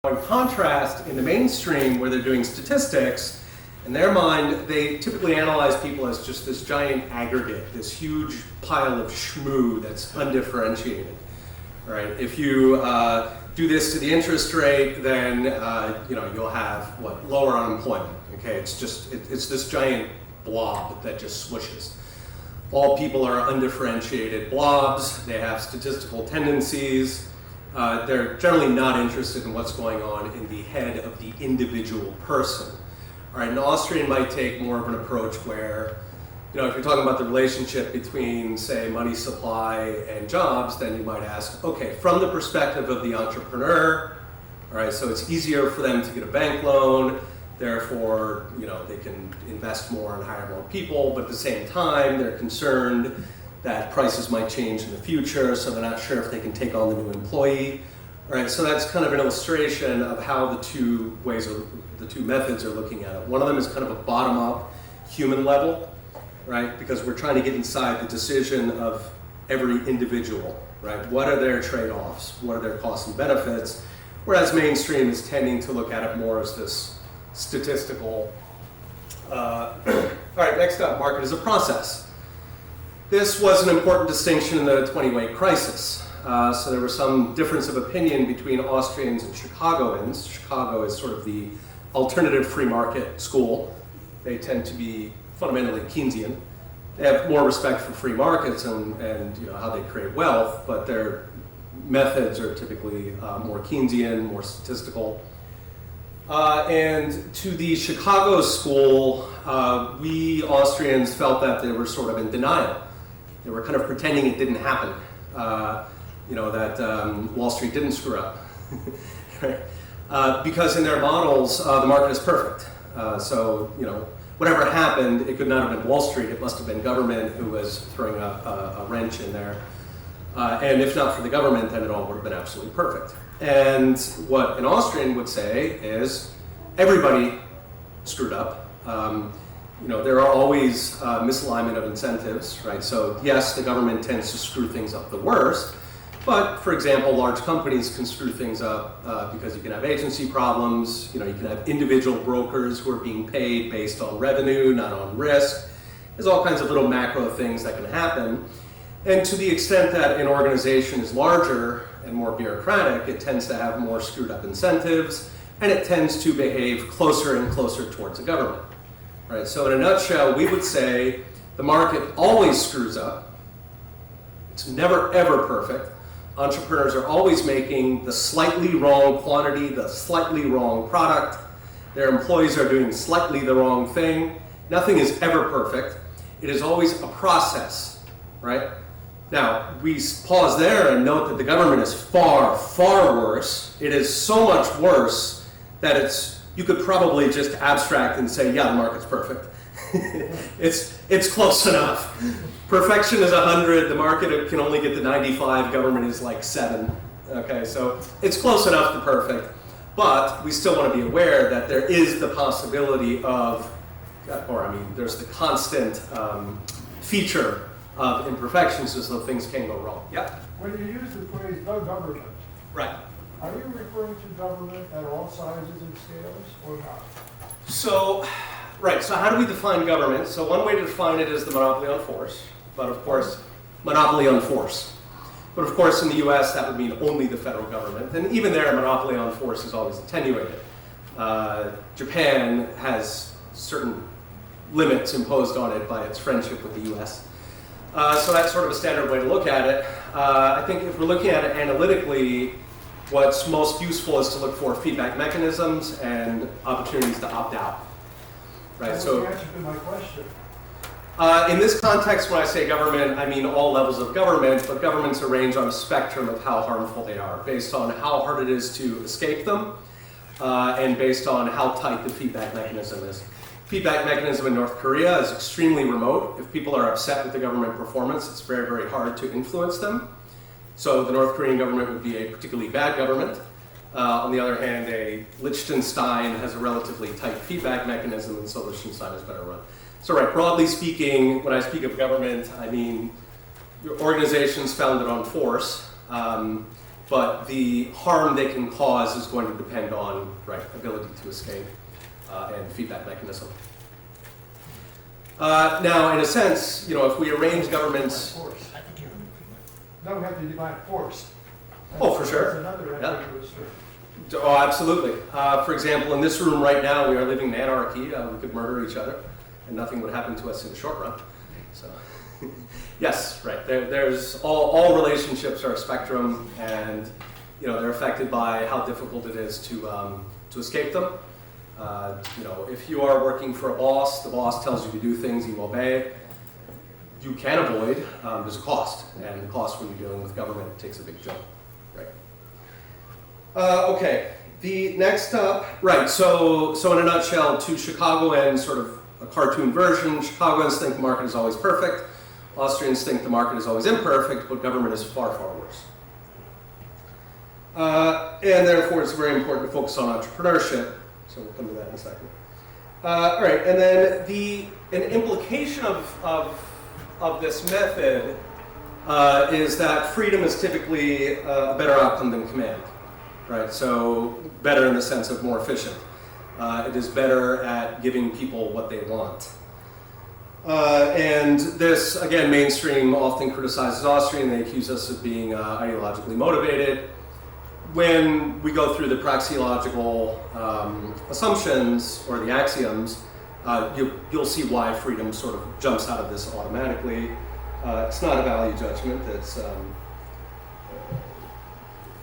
In contrast, in the mainstream, where they're doing statistics, in their mind, they typically analyze people as just this giant aggregate, this huge pile of schmoo that's undifferentiated. Right? If you do this to the interest rate, then you'll have lower unemployment. Okay, it's this giant blob that just swishes. All people are undifferentiated blobs. They have statistical tendencies. They're generally not interested in what's going on in the head of the individual person. All right, an Austrian might take more of an approach where, if you're talking about the relationship between, say, money supply and jobs, then you might ask, okay, from the perspective of the entrepreneur, all right, so it's easier for them to get a bank loan, therefore, they can invest more and hire more people, but at the same time, they're concerned that prices might change in the future, so they're not sure if they can take on the new employee. All right, so that's kind of an illustration of how the two methods are looking at it. One of them is kind of a bottom-up human level, right? Because we're trying to get inside the decision of every individual, right? What are their trade-offs? What are their costs and benefits? Whereas mainstream is tending to look at it more as this statistical. All right, next up, market is a process. This was an important distinction in the 2008 crisis. So there was some difference of opinion between Austrians and Chicagoans. Chicago is sort of the alternative free market school. They tend to be fundamentally Keynesian. They have more respect for free markets and how they create wealth, but their methods are typically more Keynesian, more statistical. And to the Chicago school, we Austrians felt that they were sort of in denial. They were kind of pretending it didn't happen. That Wall Street didn't screw up. Right? Because in their models, the market is perfect. So whatever happened, it could not have been Wall Street. It must have been government who was throwing a wrench in there. And if not for the government, then it all would have been absolutely perfect. And what an Austrian would say is everybody screwed up. There are always misalignment of incentives, right? So yes, the government tends to screw things up the worst, but for example, large companies can screw things up because you can have agency problems, you can have individual brokers who are being paid based on revenue, not on risk. There's all kinds of little macro things that can happen. And to the extent that an organization is larger and more bureaucratic, it tends to have more screwed up incentives, and it tends to behave closer and closer towards the government. Right, so in a nutshell, we would say the market always screws up. It's never, ever perfect. Entrepreneurs are always making the slightly wrong quantity, the slightly wrong product. Their employees are doing slightly the wrong thing. Nothing is ever perfect. It is always a process, right? Now, we pause there and note that the government is far, far worse. It is so much worse that you could probably just abstract and say, yeah, the market's perfect. It's close enough. Perfection is 100, the market can only get to 95, government is like 7. Okay, so it's close enough to perfect, but we still want to be aware that there is the possibility of, there's the constant feature of imperfections, so things can go wrong. Yeah? When you use the phrase the government, right. Are you referring to government at all sizes and scales or not? So how do we define government? So one way to define it is the monopoly on force, but of course, monopoly on force. But of course, in the US, that would mean only the federal government. And even there, monopoly on force is always attenuated. Japan has certain limits imposed on it by its friendship with the US. So that's sort of a standard way to look at it. I think if we're looking at it analytically, what's most useful is to look for feedback mechanisms and opportunities to opt out. Right. That's the answer to my question. In this context, when I say government, I mean all levels of government, but governments are ranged on a spectrum of how harmful they are, based on how hard it is to escape them, and based on how tight the feedback mechanism is. Feedback mechanism in North Korea is extremely remote. If people are upset with the government performance, it's very, very hard to influence them. So the North Korean government would be a particularly bad government. On the other hand, a Liechtenstein has a relatively tight feedback mechanism, and so Liechtenstein is better run. So right, broadly speaking, when I speak of government, I mean organizations founded on force. but the harm they can cause is going to depend on, right, ability to escape and feedback mechanism. Now, in a sense, if we arrange governments... Now we have to define force. Oh, for sure. That's another ambiguous term. Oh, absolutely. For example, in this room right now, we are living in anarchy. We could murder each other, and nothing would happen to us in the short run. So, yes, right. There's all relationships are a spectrum, and they're affected by how difficult it is to escape them. If you are working for a boss, the boss tells you to do things, you obey. You can avoid. There's a cost, and the cost when you're dealing with government takes a big jump. Right. Okay. The next up, right. So in a nutshell, to Chicagoans, sort of a cartoon version. Chicagoans think the market is always perfect. Austrians think the market is always imperfect, but government is far, far worse. And therefore, it's very important to focus on entrepreneurship. So we'll come to that in a second. All right, and then an implication of this method is that freedom is typically a better outcome than command, right? So better in the sense of more efficient. It is better at giving people what they want. And this, again, mainstream often criticizes Austrian. They accuse us of being ideologically motivated. When we go through the praxeological assumptions or the axioms, you'll see why freedom sort of jumps out of this automatically. It's not a value judgment. It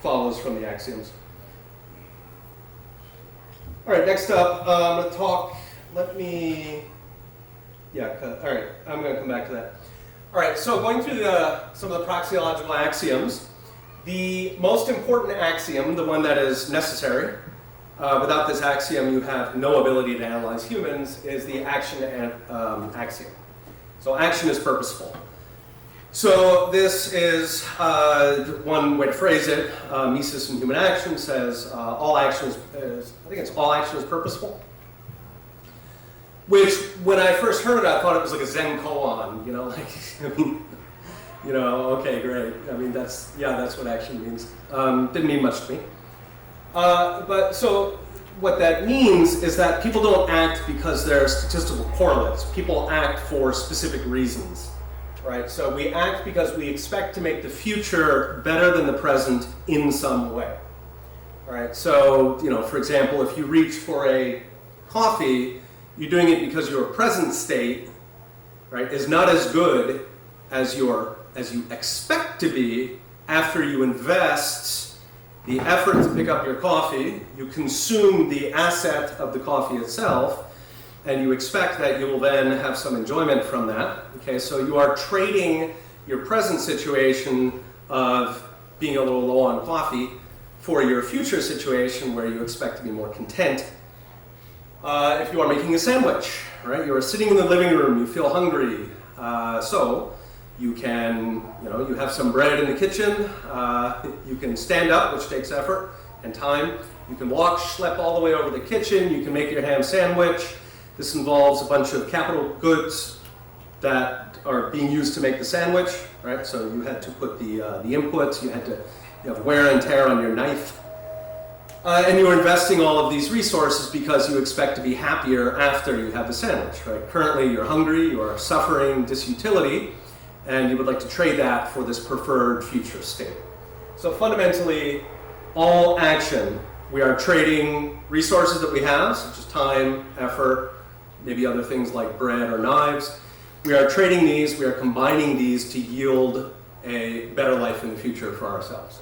follows from the axioms. All right, next up, I'm going to talk, all right, I'm going to come back to that. All right, so going through some of the praxeological axioms, the most important axiom, the one that is necessary, without this axiom you have no ability to analyze humans, is the action axiom. So action is purposeful. So this is one way to phrase it. Mises in Human Action says all action is purposeful. Which, when I first heard it, I thought it was like a Zen koan, okay, great. I mean, that's what action means. Didn't mean much to me. But so what that means is that people don't act because they're statistical correlates. People act for specific reasons, right? So we act because we expect to make the future better than the present in some way. All right. So, for example, if you reach for a coffee, you're doing it because your present state, right, is not as good as you expect to be after you invest the effort to pick up your coffee, you consume the asset of the coffee itself, and you expect that you will then have some enjoyment from that. Okay, so you are trading your present situation of being a little low on coffee for your future situation where you expect to be more content. If you are making a sandwich, right, you are sitting in the living room, you feel hungry, so you can, you have some bread in the kitchen. You can stand up, which takes effort and time. You can walk, schlep all the way over the kitchen. You can make your ham sandwich. This involves a bunch of capital goods that are being used to make the sandwich, right? So you had to put the inputs. You have wear and tear on your knife. And you're investing all of these resources because you expect to be happier after you have the sandwich, right? Currently, you're hungry, you are suffering disutility, and you would like to trade that for this preferred future state. So fundamentally, all action, we are trading resources that we have, such as time, effort, maybe other things like bread or knives. We are trading these, we are combining these to yield a better life in the future for ourselves.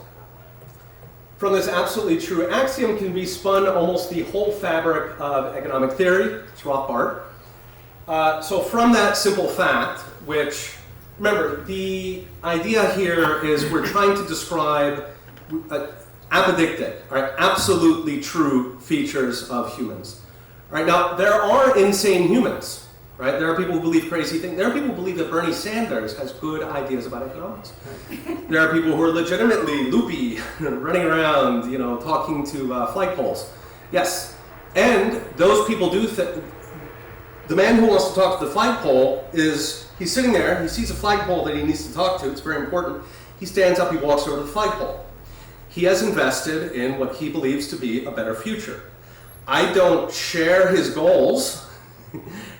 From this absolutely true axiom can be spun almost the whole fabric of economic theory. It's Rothbard. So from that simple fact, which, remember, the idea here is we're trying to describe apodictic, right, absolutely true features of humans. Right, now, there are insane humans. Right? There are people who believe crazy things. There are people who believe that Bernie Sanders has good ideas about economics. There are people who are legitimately loopy, running around, talking to flagpoles. Yes, and those people do. The man who wants to talk to the flagpole he's sitting there. He sees a flagpole that he needs to talk to. It's very important. He stands up. He walks over to the flagpole. he has invested in what he believes to be a better future. I don't share his goals,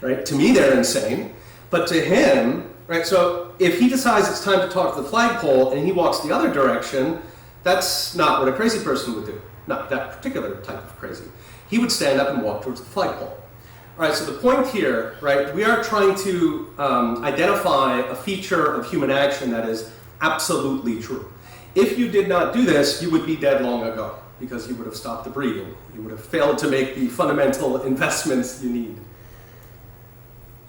right? To me, they're insane, but to him, right? So if he decides it's time to talk to the flagpole and he walks the other direction, that's not what a crazy person would do. Not that particular type of crazy. He would stand up and walk towards the flagpole. All right, so the point here, right, we are trying to identify a feature of human action that is absolutely true. If you did not do this, you would be dead long ago because you would have stopped the breeding. You would have failed to make the fundamental investments you need.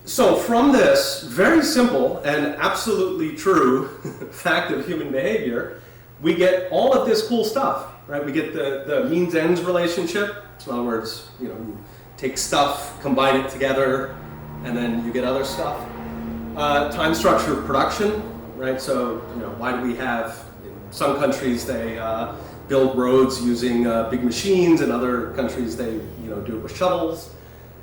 So from this very simple and absolutely true fact of human behavior, we get all of this cool stuff, right? We get the means-ends relationship. So in other words, you take stuff, combine it together, and then you get other stuff. Time structure of production, right? So why do we have, in some countries they build roads using big machines, in other countries they do it with shuttles.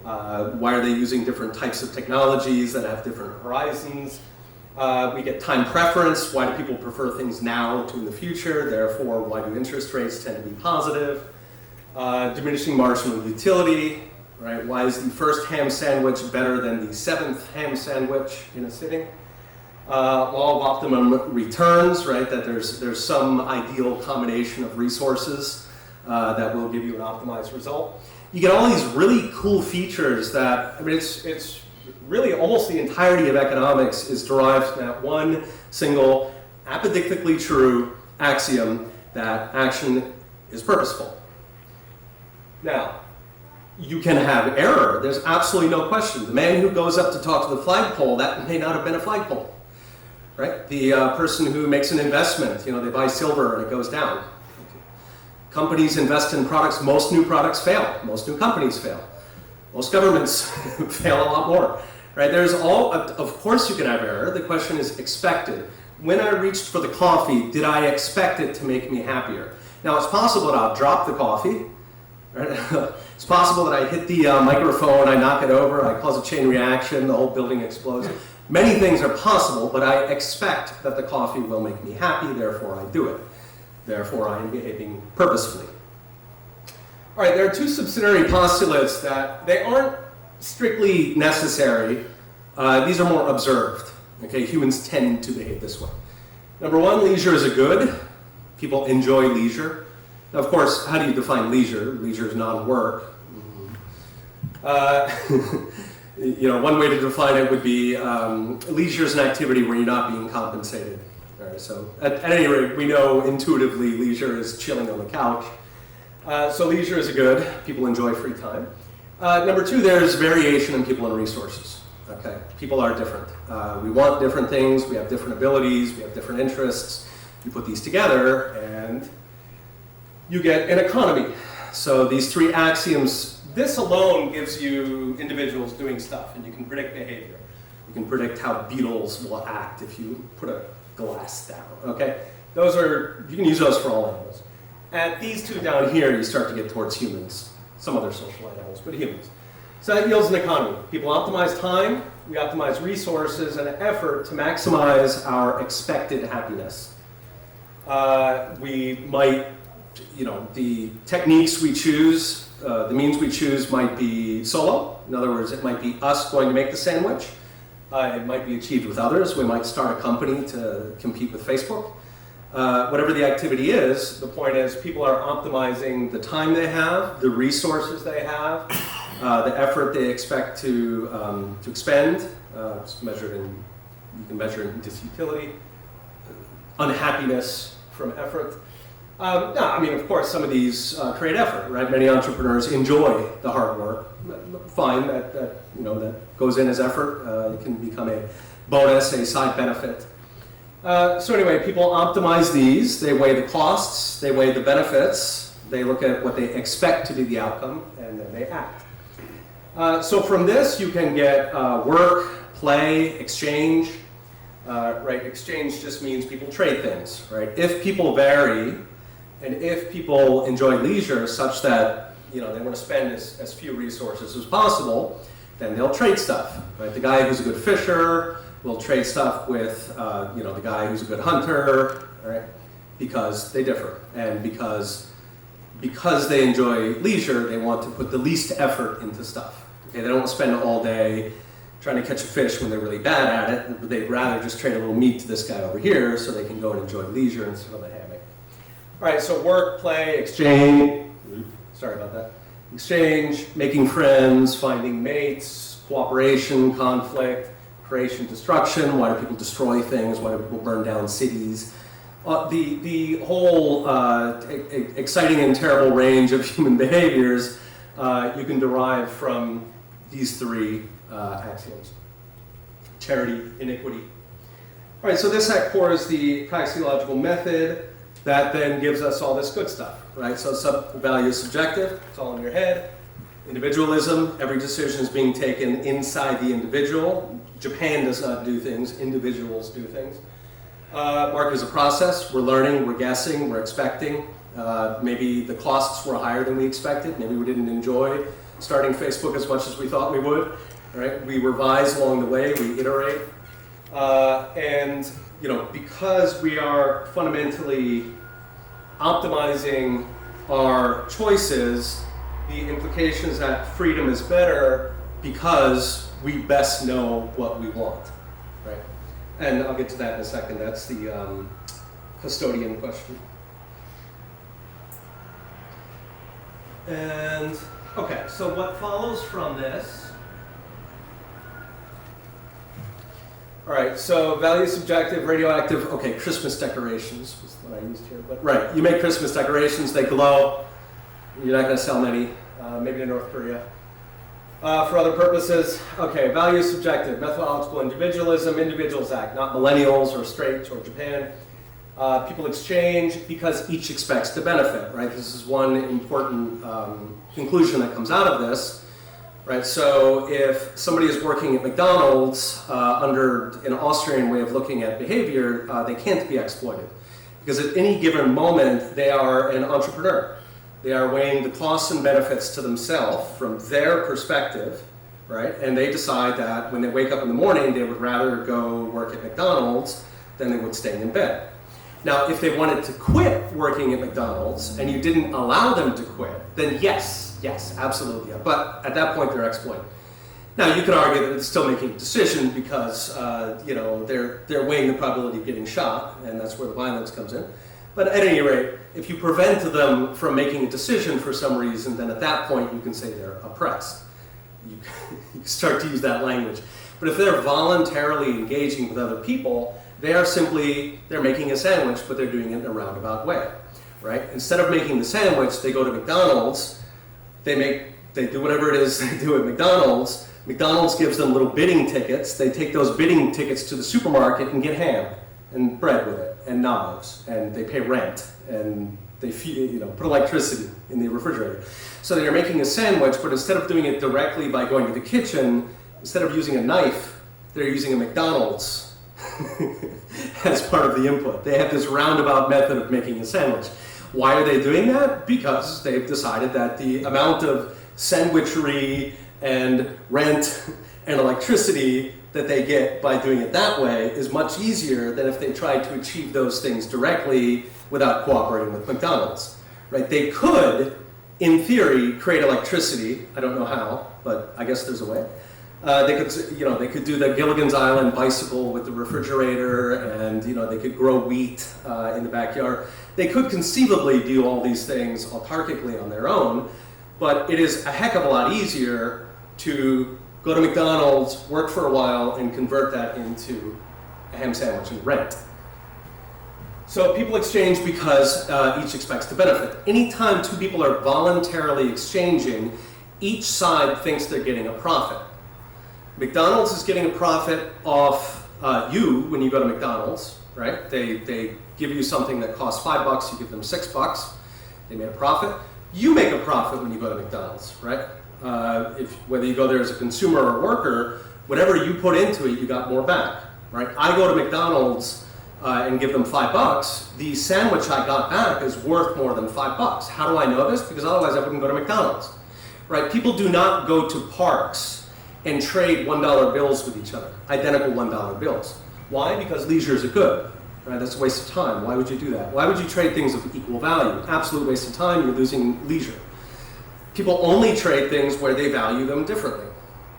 Why are they using different types of technologies that have different horizons? We get time preference. Why do people prefer things now to in the future? Therefore, why do interest rates tend to be positive? Diminishing marginal utility, right? Why is the first ham sandwich better than the seventh ham sandwich in a sitting? Law of optimum returns, right? That there's some ideal combination of resources that will give you an optimized result. You get all these really cool features that, I mean, it's really almost the entirety of economics is derived from that one single apodictically true axiom that action is purposeful. Now, you can have error. There's absolutely no question. The man who goes up to talk to the flagpole, that may not have been a flagpole, right? The person who makes an investment, they buy silver and it goes down. Companies invest in products. Most new products fail. Most new companies fail. Most governments fail a lot more, right? There's of course you can have error. The question is expected. When I reached for the coffee, did I expect it to make me happier? Now, it's possible that I'll drop the coffee, right? It's possible that I hit the microphone, I knock it over, I cause a chain reaction, the whole building explodes. Many things are possible, but I expect that the coffee will make me happy, therefore I do it. Therefore, I am behaving purposefully. All right, there are two subsidiary postulates that they aren't strictly necessary. These are more observed. Okay, humans tend to behave this way. Number one, leisure is a good. People enjoy leisure. Now, of course, how do you define leisure? Leisure is non-work. One way to define it would be leisure is an activity where you're not being compensated. All right, so at any rate, we know intuitively leisure is chilling on the couch. So leisure is a good. People enjoy free time. Number two, there's variation in people and resources. Okay, people are different. We want different things. We have different abilities. We have different interests. You put these together and you get an economy. So these three axioms, this alone gives you individuals doing stuff, and you can predict behavior. You can predict how beetles will act if you put a glass down, okay? You can use those for all animals. At these two down here, you start to get towards humans, some other social animals, but humans. So that yields an economy. People optimize time, we optimize resources and effort to maximize our expected happiness. We might, the techniques we choose, the means we choose might be solo. In other words, it might be us going to make the sandwich. It might be achieved with others. We might start a company to compete with Facebook. Whatever the activity is, the point is people are optimizing the time they have, the resources they have, the effort they expect to expend. It's measured in, you can measure in disutility, unhappiness from effort. Of course, some of these create effort, right? Many entrepreneurs enjoy the hard work. Fine, that goes in as effort. It can become a bonus, a side benefit. So anyway, people optimize these. They weigh the costs, they weigh the benefits, they look at what they expect to be the outcome, and then they act. So from this, you can get work, play, exchange. Right? Exchange just means people trade things, right? If people vary, and if people enjoy leisure such that they want to spend as few resources as possible, then they'll trade stuff. Right? The guy who's a good fisher will trade stuff with the guy who's a good hunter. Right? because they differ, and because they enjoy leisure, they want to put the least effort into stuff. Okay, they don't want to spend all day trying to catch a fish when they're really bad at it. They'd rather just trade a little meat to this guy over here so they can go and enjoy leisure instead of the hammock. All right, so work, play, exchange. Sorry about that. Exchange, making friends, finding mates, cooperation, conflict, creation, destruction. Why do people destroy things? Why do people burn down cities? The whole exciting and terrible range of human behaviors you can derive from these three axioms. Charity, iniquity. All right, so this at core is the praxeological method that then gives us all this good stuff, right? So value is subjective, it's all in your head. Individualism, every decision is being taken inside the individual. Japan does not do things, individuals do things. Market is a process, we're learning, we're guessing, we're expecting. Maybe the costs were higher than we expected, maybe we didn't enjoy starting Facebook as much as we thought we would, right? We revise along the way, we iterate. And because we are fundamentally optimizing our choices, the implication is that freedom is better because we best know what we want, right? And I'll get to that in a second. That's the custodian question. And, okay, so what follows from this? All right, so value subjective, radioactive, okay, Christmas decorations was what I used here, but right, you make Christmas decorations, they glow, you're not gonna sell many, maybe to North Korea. For other purposes, okay, value subjective, methodological individualism, individuals act, not millennials or straight or Japan. People exchange because each expects to benefit, right? This is one important conclusion that comes out of this. Right, so if somebody is working at McDonald's under an Austrian way of looking at behavior, they can't be exploited. Because at any given moment, they are an entrepreneur. They are weighing the costs and benefits to themselves from their perspective, right? And they decide that when they wake up in the morning, they would rather go work at McDonald's than they would stay in bed. Now, if they wanted to quit working at McDonald's and you didn't allow them to quit, then yes, absolutely. But at that point, they're exploited. Now, you could argue that it's still making a decision because they're weighing the probability of getting shot, and that's where the violence comes in. But at any rate, if you prevent them from making a decision for some reason, then at that point you can say they're oppressed. You start to use that language. But if they're voluntarily engaging with other people, they're making a sandwich, but they're doing it in a roundabout way, right? Instead of making the sandwich, they go to McDonald's, they do whatever it is they do at McDonald's. McDonald's gives them little bidding tickets. They take those bidding tickets to the supermarket and get ham and bread with it and knives, and they pay rent, and they put electricity in the refrigerator. So they're making a sandwich, but instead of doing it directly by going to the kitchen, instead of using a knife, they're using a McDonald's as part of the input. They have this roundabout method of making a sandwich. Why are they doing that? Because they've decided that the amount of sandwichery and rent and electricity that they get by doing it that way is much easier than if they tried to achieve those things directly without cooperating with McDonald's. Right? They could, in theory, create electricity. I don't know how, but I guess there's a way. They could do the Gilligan's Island bicycle with the refrigerator, and they could grow wheat in the backyard. They could conceivably do all these things autarkically on their own, but it is a heck of a lot easier to go to McDonald's, work for a while, and convert that into a ham sandwich and rent. So people exchange because each expects to benefit. Anytime two people are voluntarily exchanging, each side thinks they're getting a profit. McDonald's is getting a profit off you when you go to McDonald's, right? They give you something that costs $5, you give them $6. They made a profit. You make a profit when you go to McDonald's, right? Whether you go there as a consumer or a worker, whatever you put into it, you got more back, right? I go to McDonald's and give them $5. The sandwich I got back is worth more than $5. How do I know this? Because otherwise I wouldn't go to McDonald's, right? People do not go to parks and trade $1 bills with each other, identical $1 bills. Why? Because leisure is a good. right? That's a waste of time. Why would you do that? Why would you trade things of equal value? Absolute waste of time. You're losing leisure. People only trade things where they value them differently,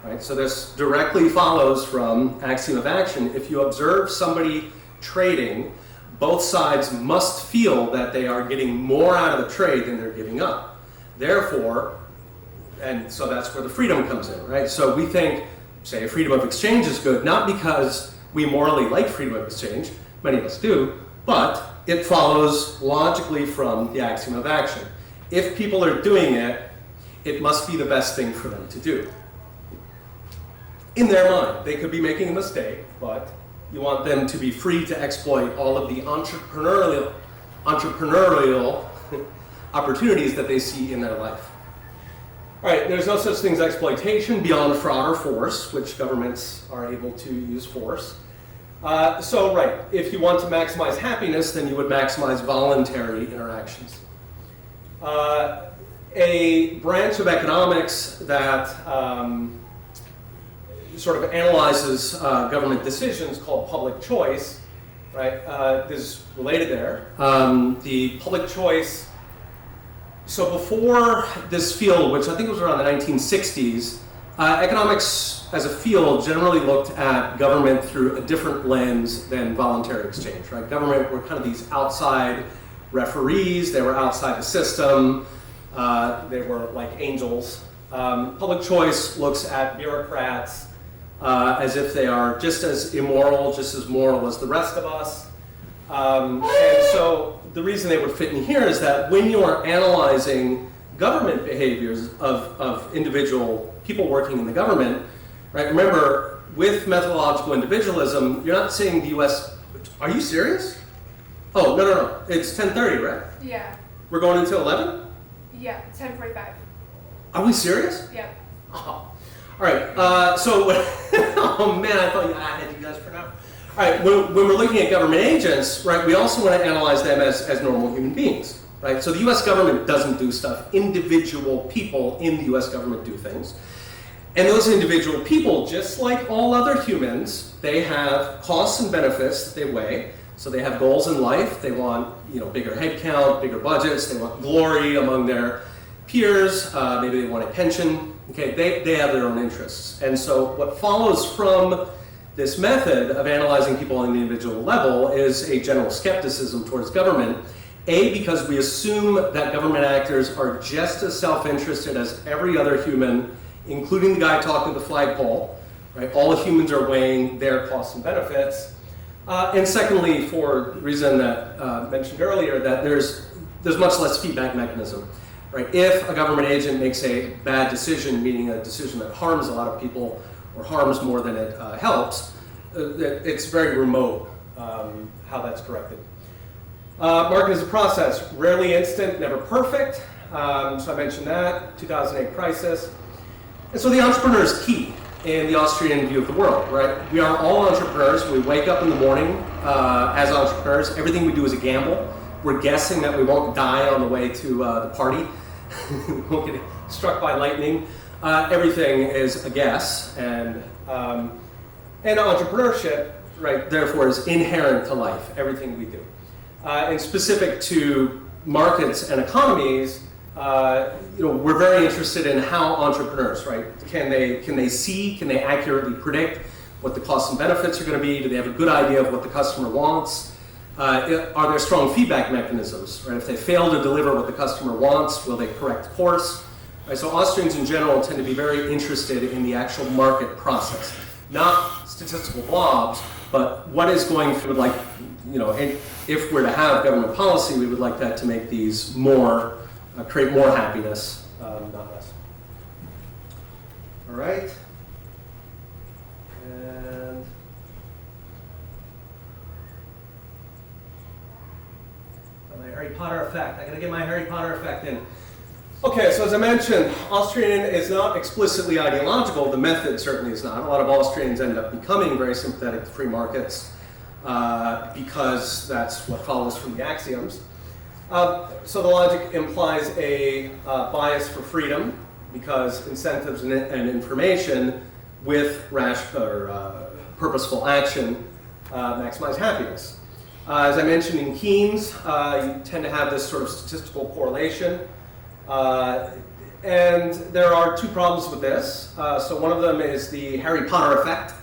right? So this directly follows from axiom of action. If you observe somebody trading, both sides must feel that they are getting more out of the trade than they're giving up. Therefore, and so that's where the freedom comes in, right? So we think, say, freedom of exchange is good, not because we morally like freedom of exchange, many of us do, but it follows logically from the axiom of action. If people are doing it, it must be the best thing for them to do. In their mind, they could be making a mistake, but you want them to be free to exploit all of the entrepreneurial opportunities that they see in their life. All right, there's no such thing as exploitation beyond fraud or force, which governments are able to use force. So, if you want to maximize happiness, then you would maximize voluntary interactions. A branch of economics that sort of analyzes government decisions called public choice, right, is related there. The public choice, so before this field, which I think was around the 1960s, economics as a field generally looked at government through a different lens than voluntary exchange, right? Government were kind of these outside referees, they were outside the system, they were like angels. Public choice looks at bureaucrats as if they are just as immoral, just as moral as the rest of us. And so the reason they would fit in here is that when you are analyzing government behaviors of individual people working in the government, right? Remember, with methodological individualism, you're not saying the U.S. Are you serious? Oh, no. It's 10:30, right? Yeah. We're going until 11? Yeah, 10:45. Are we serious? Yep. Oh. All right. Oh man, I thought I had you guys for now. All right. When we're looking at government agents, right, we also want to analyze them as normal human beings, right? So the U.S. government doesn't do stuff. Individual people in the U.S. government do things. And those individual people, just like all other humans, they have costs and benefits that they weigh. So they have goals in life. They want, bigger headcount, bigger budgets. They want glory among their peers. Maybe they want a pension. Okay, they have their own interests. And so what follows from this method of analyzing people on the individual level is a general skepticism towards government. A, because we assume that government actors are just as self-interested as every other human, including the guy talking to the flagpole, right? All humans are weighing their costs and benefits. And secondly, for the reason that mentioned earlier, that there's much less feedback mechanism, right? If a government agent makes a bad decision, meaning a decision that harms a lot of people or harms more than it helps, it's very remote how that's corrected. Market is a process, rarely instant, never perfect. So I mentioned that, 2008 crisis. And so the entrepreneur is key in the Austrian view of the world, right? We are all entrepreneurs. We wake up in the morning as entrepreneurs. Everything we do is a gamble. We're guessing that we won't die on the way to the party. We won't get struck by lightning. Everything is a guess. And entrepreneurship, right, therefore is inherent to life, everything we do. And specific to markets and economies, we're very interested in how entrepreneurs, right? Can they see, can they accurately predict what the costs and benefits are going to be? Do they have a good idea of what the customer wants? Are there strong feedback mechanisms, right? If they fail to deliver what the customer wants, will they correct course? Right, so Austrians in general tend to be very interested in the actual market process, not statistical blobs, but what is going through, like, if we're to have government policy, we would like that to make these more, create more happiness, not less. All right. And my Harry Potter effect. I gotta get my Harry Potter effect in. Okay, so as I mentioned, Austrian is not explicitly ideological. The method certainly is not. A lot of Austrians end up becoming very sympathetic to free markets because that's what follows from the axioms. So the logic implies a bias for freedom because incentives and information with purposeful action maximize happiness. As I mentioned in Keynes, you tend to have this sort of statistical correlation. And there are two problems with this. So one of them is the Harry Potter effect.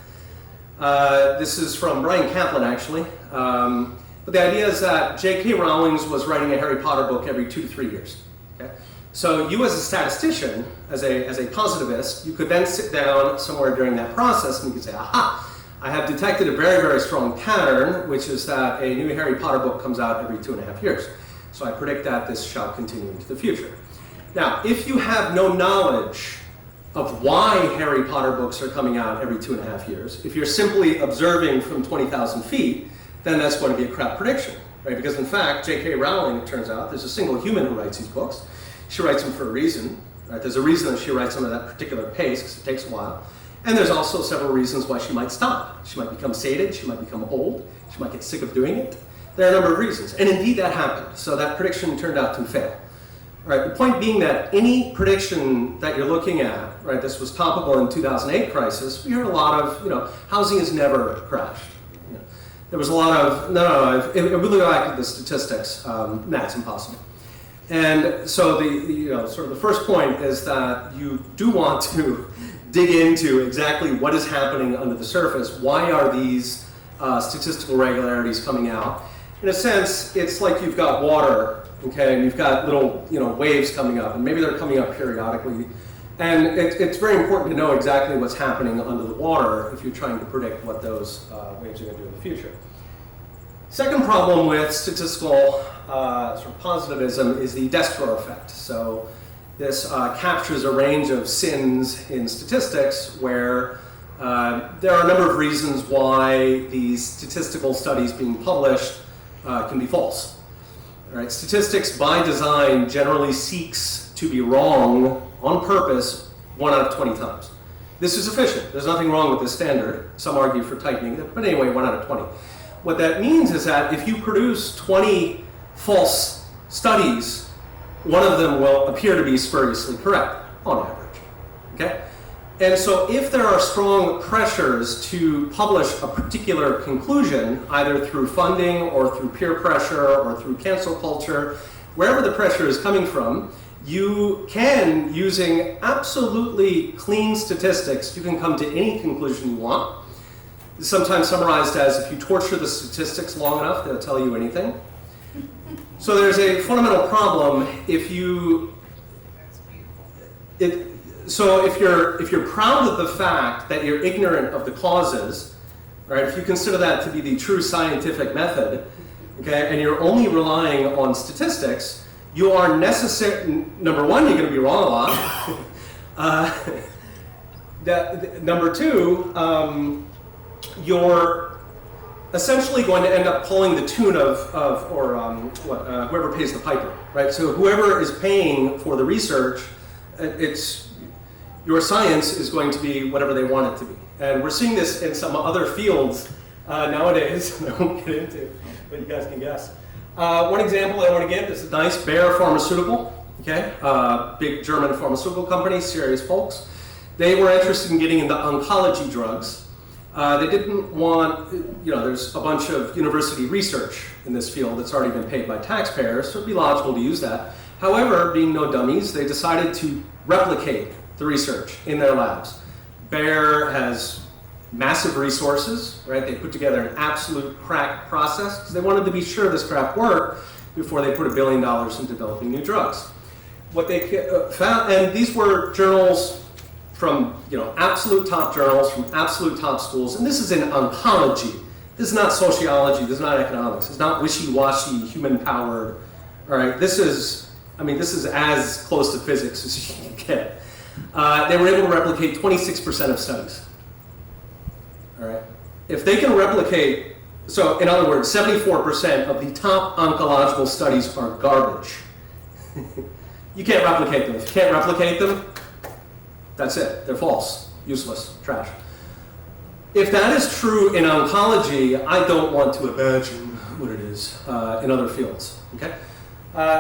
This is from Brian Kaplan, actually. But the idea is that J.K. Rowling was writing a Harry Potter book every 2 to 3 years. Okay? So you as a statistician, as a positivist, you could then sit down somewhere during that process and you could say, aha, I have detected a very, very strong pattern, which is that a new Harry Potter book comes out every 2.5 years. So I predict that this shall continue into the future. Now, if you have no knowledge of why Harry Potter books are coming out every 2.5 years, if you're simply observing from 20,000 feet, then that's going to be a crap prediction, right? Because in fact, J.K. Rowling, it turns out, there's a single human who writes these books. She writes them for a reason, right? There's a reason that she writes them at that particular pace, because it takes a while. And there's also several reasons why she might stop. She might become sated, she might become old, she might get sick of doing it. There are a number of reasons, and indeed that happened. So that prediction turned out to fail. Right, the point being that any prediction that you're looking at, right, this was topical in 2008 crisis, we heard a lot of, housing has never crashed. There was a lot of, if we look back at the statistics, that's impossible. And so sort of the first point is that you do want to dig into exactly what is happening under the surface. Why are these statistical regularities coming out? In a sense, it's like you've got water, okay, and you've got little, waves coming up, and maybe they're coming up periodically. And it's very important to know exactly what's happening under the water if you're trying to predict what those waves are going to do in the future. Second problem with statistical sort of positivism is the Destro effect. So this captures a range of sins in statistics where there are a number of reasons why these statistical studies being published can be false. All right, statistics by design generally seeks to be wrong on purpose 1 out of 20 times. This is efficient. There's nothing wrong with this standard. Some argue for tightening it, but anyway, 1 out of 20. What that means is that if you produce 20 false studies, one of them will appear to be spuriously correct on average. Okay? And so if there are strong pressures to publish a particular conclusion, either through funding or through peer pressure or through cancel culture, wherever the pressure is coming from, you can, using absolutely clean statistics, you can come to any conclusion you want. It's sometimes summarized as if you torture the statistics long enough, they'll tell you anything. So there's a fundamental problem if you're proud of the fact that you're ignorant of the causes, right? If you consider that to be the true scientific method, okay, and you're only relying on statistics, you are necessary. Number one, you're going to be wrong a lot. Number two, you're essentially going to end up pulling the tune of whoever pays the piper, right? So whoever is paying for the research, your science is going to be whatever they want it to be. And we're seeing this in some other fields nowadays, I won't get into, but you guys can guess. One example I want to give is a nice Bayer pharmaceutical, okay? Big German pharmaceutical company, serious folks. They were interested in getting into oncology drugs. They didn't want, there's a bunch of university research in this field that's already been paid by taxpayers, so it'd be logical to use that. However, being no dummies, they decided to replicate the research in their labs. Bayer has massive resources, right? They put together an absolute crack process because they wanted to be sure this crap worked before they put $1 billion in developing new drugs. What they found, and these were journals from absolute top journals, from absolute top schools, and this is in oncology. This is not sociology, this is not economics, it's not wishy-washy, human-powered, all right? This is as close to physics as you can get. They were able to replicate 26% of studies. All right. If they can replicate, so in other words, 74% of the top oncological studies are garbage. You can't replicate them. If you can't replicate them, that's it. They're false, useless, trash. If that is true in oncology, I don't want to imagine what it is in other fields. Okay.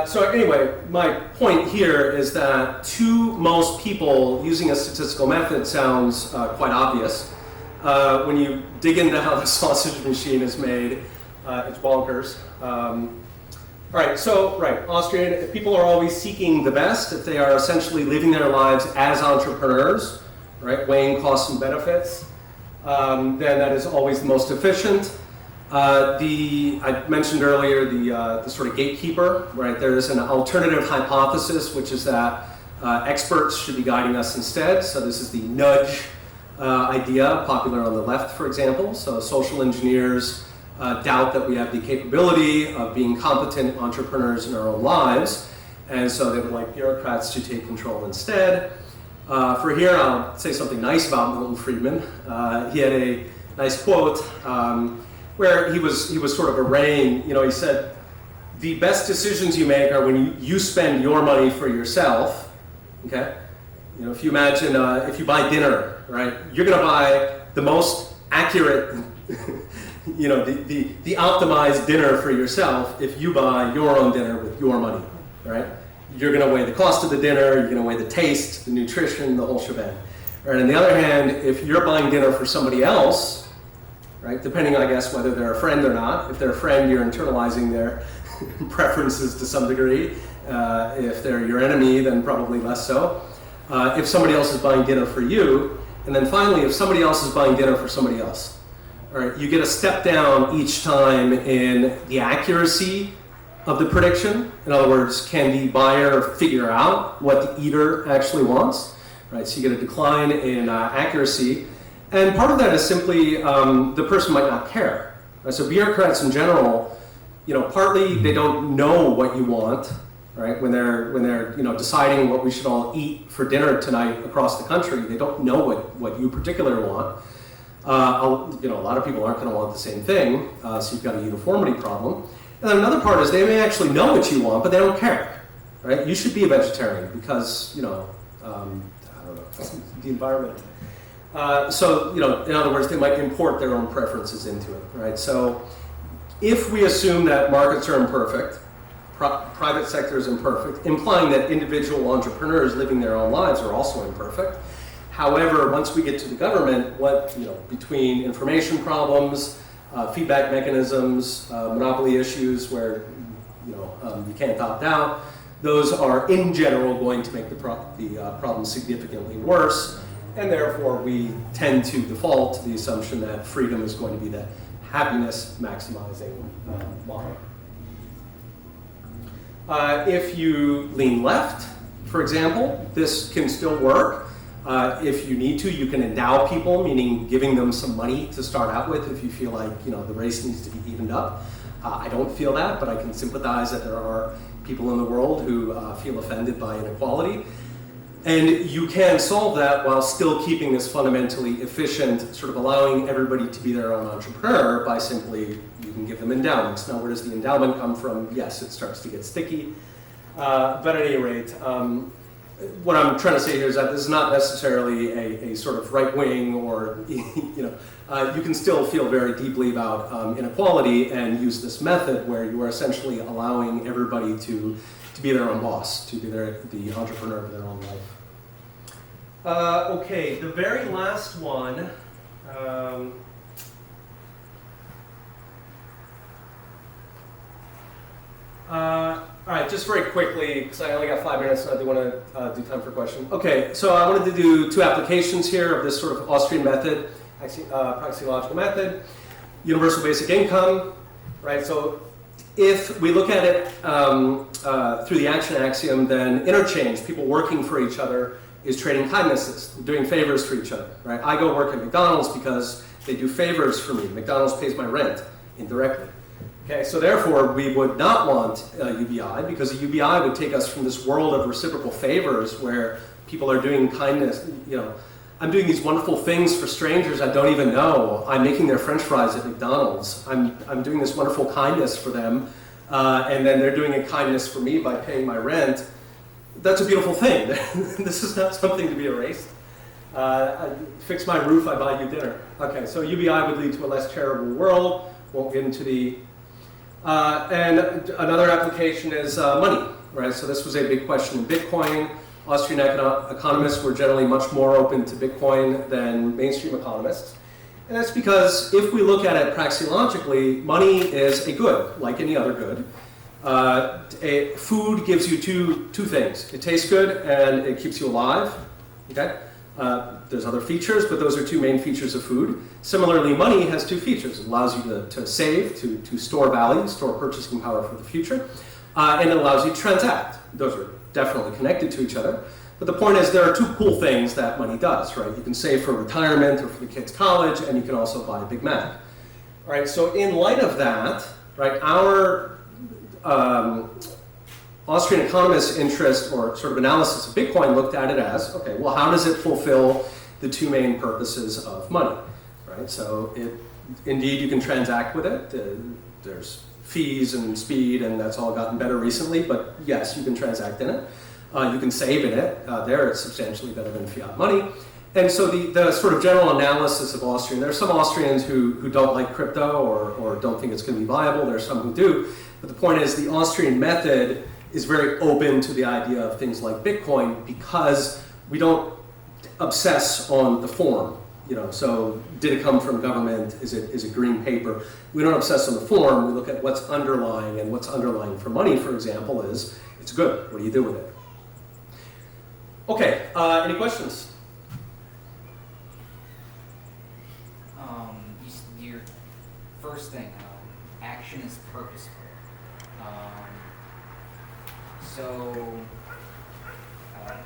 So anyway, my point here is that to most people, using a statistical method sounds quite obvious. When you dig into how the sausage machine is made, It's bonkers. All right, so, Austrian, if people are always seeking the best, if they are essentially living their lives as entrepreneurs, right, weighing costs and benefits, then that is always the most efficient. I mentioned earlier the sort of gatekeeper, right? There is an alternative hypothesis, which is that experts should be guiding us instead. So this is the nudge idea, popular on the left, for example. So social engineers doubt that we have the capability of being competent entrepreneurs in our own lives, and so they would like bureaucrats to take control instead. For here, I'll say something nice about Milton Friedman. He had a nice quote where he was sort of arraying, he said, the best decisions you make are when you spend your money for yourself, okay? If you imagine, if you buy dinner, right, you're gonna buy the most accurate, the optimized dinner for yourself if you buy your own dinner with your money, right? You're gonna weigh the cost of the dinner, you're gonna weigh the taste, the nutrition, the whole shebang. Right? On the other hand, if you're buying dinner for somebody else, right, depending, I guess, whether they're a friend or not, if they're a friend, you're internalizing their preferences to some degree. If they're your enemy, then probably less so. If somebody else is buying dinner for you, and then finally, if somebody else is buying dinner for somebody else, all right, you get a step down each time in the accuracy of the prediction. In other words, can the buyer figure out what the eater actually wants? Right, so you get a decline in accuracy. And part of that is simply the person might not care. Right? So bureaucrats in general, partly they don't know what you want, right? When they're deciding what we should all eat for dinner tonight across the country, they don't know what you particularly want. A lot of people aren't going to want the same thing, so you've got a uniformity problem. And then another part is they may actually know what you want, but they don't care, right? You should be a vegetarian because, I don't know, the environment. So, in other words, they might import their own preferences into it, right? So if we assume that markets are imperfect, private sector is imperfect, implying that individual entrepreneurs living their own lives are also imperfect. However, once we get to the government, between information problems, feedback mechanisms, monopoly issues where you can't opt out, those are in general going to make the problem significantly worse, and therefore we tend to default to the assumption that freedom is going to be the happiness maximizing model. If you lean left, for example, this can still work. If you need to, you can endow people, meaning giving them some money to start out with if you feel like the race needs to be evened up. I don't feel that, but I can sympathize that there are people in the world who feel offended by inequality. And you can solve that while still keeping this fundamentally efficient, sort of allowing everybody to be their own entrepreneur by simply, you can give them endowments. Now, where does the endowment come from? Yes, it starts to get sticky. But at any rate, what I'm trying to say here is that this is not necessarily a sort of right-wing or, you can still feel very deeply about inequality and use this method where you are essentially allowing everybody to be their own boss, to be the entrepreneur of their own life. Okay, the very last one. All right, just very quickly, because I only got 5 minutes and I do want to do time for questions. Okay, so I wanted to do 2 applications here of this sort of Austrian method, praxeological method. Universal basic income, right? So if we look at it through the action axiom, then interchange, people working for each other, is trading kindnesses, doing favors for each other, right? I go work at McDonald's because they do favors for me. McDonald's pays my rent indirectly. Okay, so therefore we would not want UBI because a UBI would take us from this world of reciprocal favors where people are doing kindness, I'm doing these wonderful things for strangers I don't even know. I'm making their French fries at McDonald's. I'm doing this wonderful kindness for them, and then they're doing a kindness for me by paying my rent. That's a beautiful thing. This is not something to be erased. I fix my roof, I buy you dinner. Okay, so UBI would lead to a less charitable world. Won't get into the... and another application is money, right? So this was a big question in Bitcoin. Austrian economists were generally much more open to Bitcoin than mainstream economists. And that's because if we look at it praxeologically, money is a good, like any other good. Food gives you two things. It tastes good and it keeps you alive. Okay? There's other features, but those are two main features of food. Similarly, money has two features. It allows you to save, to store value, store purchasing power for the future, and it allows you to transact. Those are definitely connected to each other. But the point is there are two cool things that money does, right? You can save for retirement or for the kids' college, and you can also buy a Big Mac. All right, so in light of that, right, our Austrian Economists' interest or sort of analysis of Bitcoin looked at it as, okay, well, how does it fulfill the two main purposes of money, right? So indeed, you can transact with it. There's fees and speed, and that's all gotten better recently, but yes, you can transact in it. You can save in it. There, it's substantially better than fiat money. And so the sort of general analysis of Austrian, there are some Austrians who don't like crypto or don't think it's going to be viable. There are some who do. But the point is the Austrian method is very open to the idea of things like Bitcoin because we don't obsess on the form. So did it come from government? Is it green paper? We don't obsess on the form. We look at what's underlying, and what's underlying for money, for example, is it's good. What do you do with it? Okay, any questions? Your first thing, action is purposeful.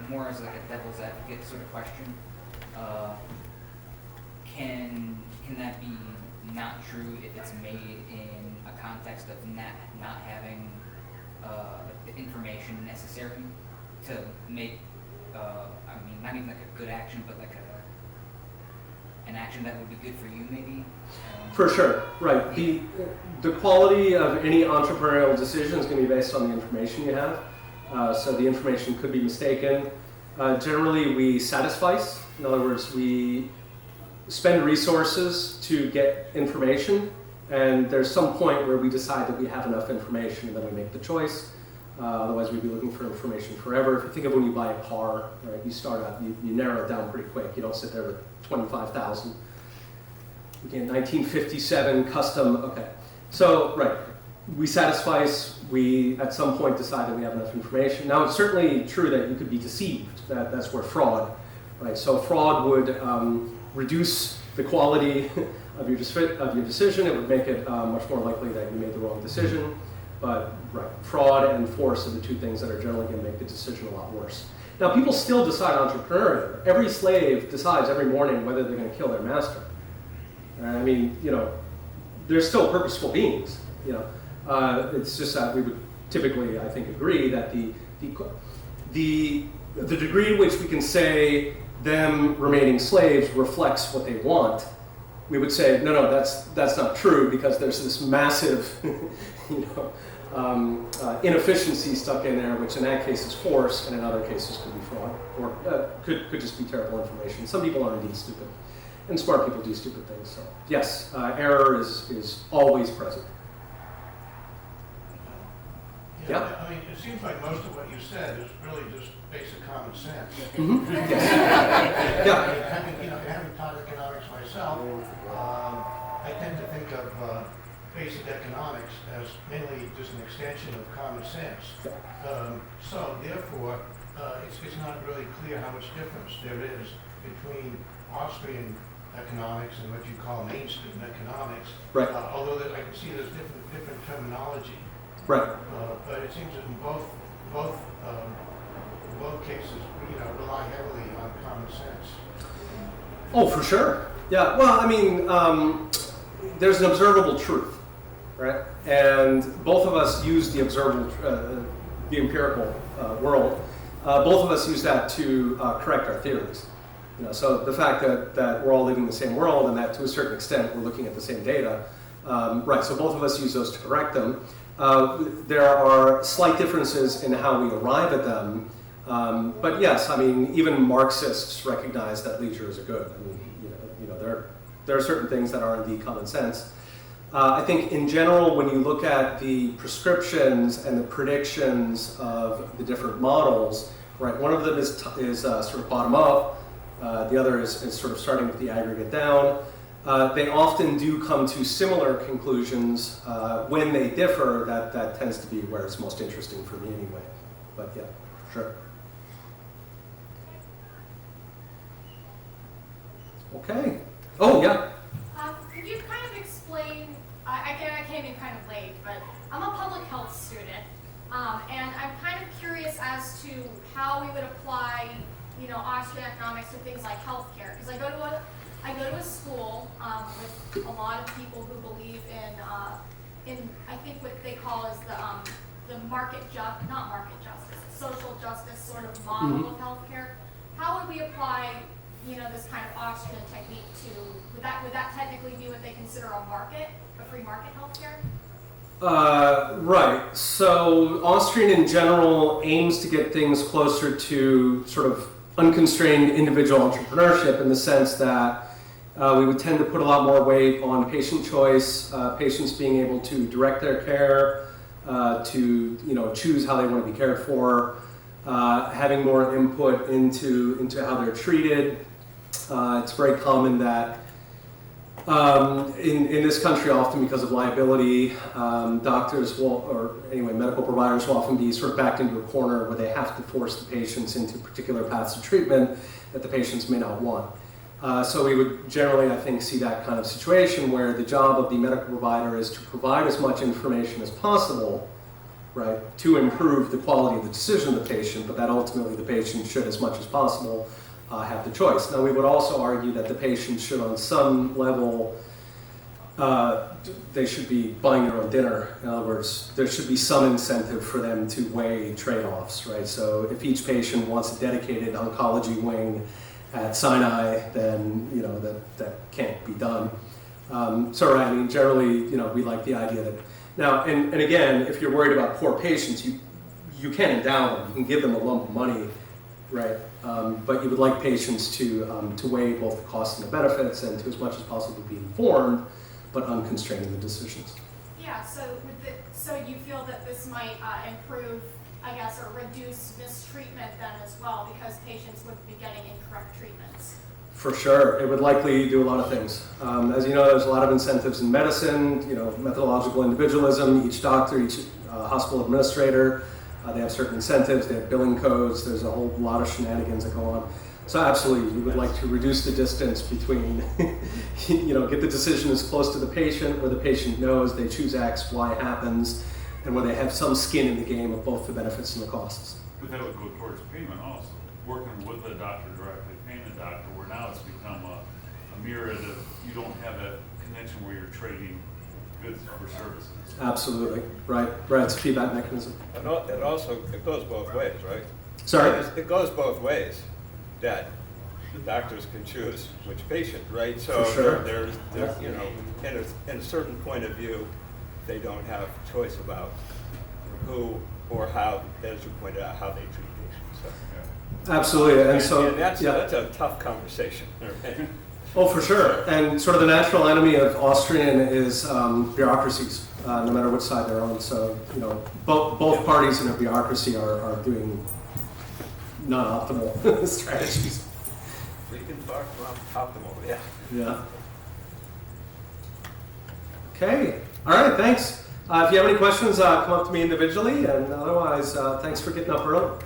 More as like a devil's advocate sort of question, can that be not true if it's made in a context of not having the information necessary to make, not even like a good action, but like an action that would be good for you maybe? For sure, right. The quality of any entrepreneurial decision is going to be based on the information you have. So the information could be mistaken. Generally, we satisfice. In other words, we spend resources to get information, and there's some point where we decide that we have enough information, and then we make the choice. Otherwise, we'd be looking for information forever. If you think of when you buy a car, right, you start out, you narrow it down pretty quick. You don't sit there with 25,000. Again, 1957 custom. Okay, so right, we satisfice. We at some point decide that we have enough information. Now, it's certainly true that you could be deceived. That's where fraud, right? So fraud would reduce the quality of your decision. It would make it much more likely that you made the wrong decision. But right, fraud and force are the two things that are generally going to make the decision a lot worse. Now, people still decide entrepreneurially. Every slave decides every morning whether they're going to kill their master. They're still purposeful beings. It's just that we would typically, I think, agree that the degree in which we can say them remaining slaves reflects what they want. We would say no, that's not true because there's this massive, inefficiency stuck in there, which in that case is force, and in other cases could be fraud, or could just be terrible information. Some people are indeed stupid, and smart people do stupid things. So yes, error is always present. Yeah. It seems like most of what you said is really just basic common sense. Mm-hmm. Yes. Yeah. Having taught economics myself, I tend to think of basic economics as mainly just an extension of common sense. So therefore, it's not really clear how much difference there is between Austrian economics and what you call mainstream economics. Right. Although I can see there's different terminology. Right. But it seems that in both cases, rely heavily on common sense. Oh, for sure. Yeah. Well, there's an observable truth, right? And both of us use the observable, the empirical world. Both of us use that to correct our theories. So the fact that we're all living in the same world and that to a certain extent we're looking at the same data, right? So both of us use those to correct them. There are slight differences in how we arrive at them, but yes, even Marxists recognize that leisure is a good. There are certain things that are indeed common sense. I think in general, when you look at the prescriptions and the predictions of the different models, right? One of them is sort of bottom up. The other is sort of starting with the aggregate down. they often do come to similar conclusions. When they differ, that tends to be where it's most interesting for me anyway. But yeah, sure. Okay. Oh, yeah. Could you kind of explain, I came in kind of late, but I'm a public health student, and I'm kind of curious as to how we would apply, Austrian economics to things like healthcare. Because I go to a school with a lot of people who believe in I think what they call is the not market justice, social justice sort of model of healthcare. How would we apply this kind of Austrian technique would that technically be what they consider a free market healthcare? Right. So Austrian in general aims to get things closer to sort of unconstrained individual entrepreneurship in the sense that we would tend to put a lot more weight on patient choice, patients being able to direct their care, to choose how they want to be cared for, having more input into how they're treated. It's very common that in this country, often because of liability, doctors medical providers will often be sort of backed into a corner where they have to force the patients into particular paths of treatment that the patients may not want. So we would generally, I think, see that kind of situation where the job of the medical provider is to provide as much information as possible, right, to improve the quality of the decision of the patient, but that ultimately the patient should, as much as possible, have the choice. Now, we would also argue that the patient should, on some level, they should be buying their own dinner. In other words, there should be some incentive for them to weigh trade-offs, right? So if each patient wants a dedicated oncology wing at Sinai, then that can't be done. Generally, we like the idea that now, and again, if you're worried about poor patients, you can endow them, you can give them a lump of money, right? But you would like patients to weigh both the costs and the benefits, and to as much as possible be informed, but unconstrained in the decisions. Yeah. So you feel that this might improve, I guess, or reduce mistreatment then as well, because patients would be getting incorrect treatments? For sure. It would likely do a lot of things. As you know, there's a lot of incentives in medicine, methodological individualism. Each doctor, each hospital administrator, they have certain incentives, they have billing codes, there's a whole lot of shenanigans that go on. So absolutely, we would like to reduce the distance between, get the decision as close to the patient, where the patient knows they choose X, Y happens, and where they have some skin in the game of both the benefits and the costs. But that would go towards payment also, working with the doctor directly, paying the doctor, where now it's become a myriad of, you don't have a connection where you're trading goods for services. Absolutely, right, it's a feedback mechanism. And it goes both ways, right? Sorry? It goes both ways, that the doctors can choose which patient, right? So For sure. there's in a certain point of view, they don't have choice about who or how, as you pointed out, how they treat patients. So, yeah. Absolutely, and so that's a tough conversation. Right? Oh, for sure. And sort of the natural enemy of Austrian is bureaucracies, no matter which side they're on. So, both parties in a bureaucracy are doing non-optimal strategies. We can talk about optimal, yeah. Yeah. Okay. All right, thanks. If you have any questions, come up to me individually, and otherwise, thanks for getting up early.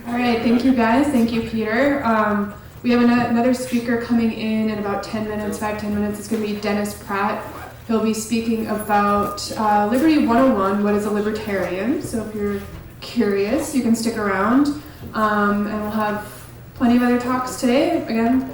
All right, thank you guys. Thank you, Peter. We have another speaker coming in about 10 minutes, 5-10 minutes. It's going to be Dennis Pratt. He'll be speaking about Liberty 101, what is a libertarian? So if you're curious, you can stick around. And we'll have plenty of other talks today. Again,